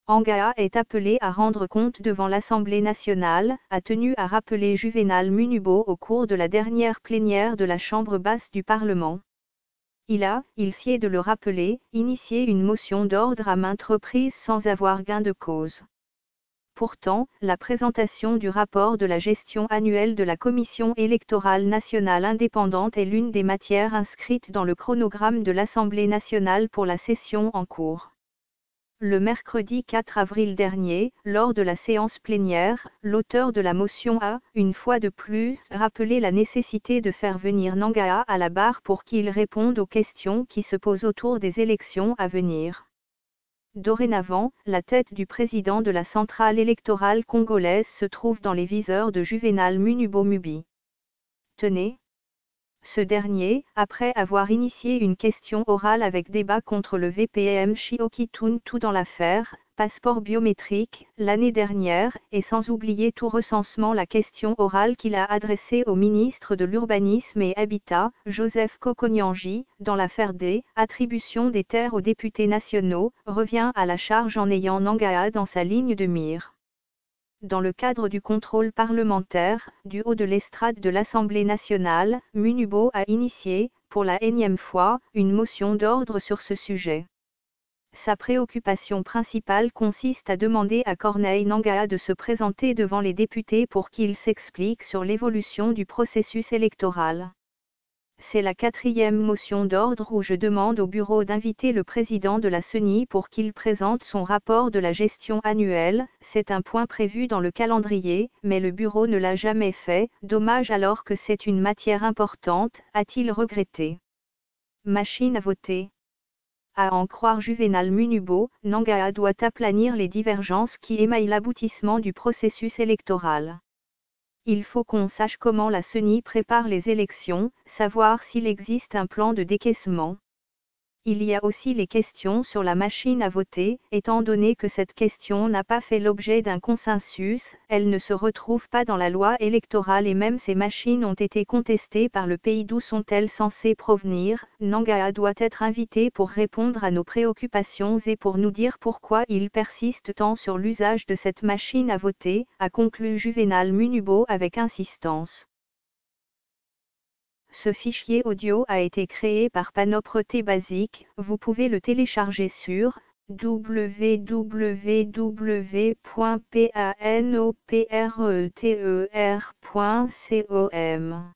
Angaha est appelé à rendre compte devant l'Assemblée nationale, a tenu à rappeler Juvénal Munubo au cours de la dernière plénière de la Chambre basse du Parlement. Il sied de le rappeler, initié une motion d'ordre à maintes reprises sans avoir gain de cause. Pourtant, la présentation du rapport de la gestion annuelle de la Commission électorale nationale indépendante est l'une des matières inscrites dans le chronogramme de l'Assemblée nationale pour la session en cours. Le mercredi 4 avril dernier, lors de la séance plénière, l'auteur de la motion a, une fois de plus, rappelé la nécessité de faire venir Nangaha à la barre pour qu'il réponde aux questions qui se posent autour des élections à venir. Dorénavant, la tête du président de la centrale électorale congolaise se trouve dans les viseurs de Juvénal Munubo Mubi. Tenez. Ce dernier, après avoir initié une question orale avec débat contre le VPM Chioki Tuntu dans l'affaire passeport biométrique, l'année dernière, et sans oublier tout recensement la question orale qu'il a adressée au ministre de l'Urbanisme et Habitat, Joseph Kokonyanji, dans l'affaire des attributions des terres aux députés nationaux, revient à la charge en ayant Nangaha dans sa ligne de mire. Dans le cadre du contrôle parlementaire, du haut de l'estrade de l'Assemblée nationale, Munubo a initié, pour la énième fois, une motion d'ordre sur ce sujet. Sa préoccupation principale consiste à demander à Corneille Nangaha de se présenter devant les députés pour qu'il s'explique sur l'évolution du processus électoral. C'est la 4e motion d'ordre où je demande au bureau d'inviter le président de la CENI pour qu'il présente son rapport de la gestion annuelle. C'est un point prévu dans le calendrier, mais le bureau ne l'a jamais fait, dommage alors que c'est une matière importante, a-t-il regretté. Machine à voter. À en croire Juvénal Munubo, Nangaha doit aplanir les divergences qui émaillent l'aboutissement du processus électoral. Il faut qu'on sache comment la CENI prépare les élections, savoir s'il existe un plan de décaissement. Il y a aussi les questions sur la machine à voter, étant donné que cette question n'a pas fait l'objet d'un consensus, elle ne se retrouve pas dans la loi électorale et même ces machines ont été contestées par le pays d'où sont-elles censées provenir. Nangaha doit être invité pour répondre à nos préoccupations et pour nous dire pourquoi il persiste tant sur l'usage de cette machine à voter, a conclu Juvénal Munubo avec insistance. Ce fichier audio a été créé par Panopre Basic, vous pouvez le télécharger sur www.panopreter.com.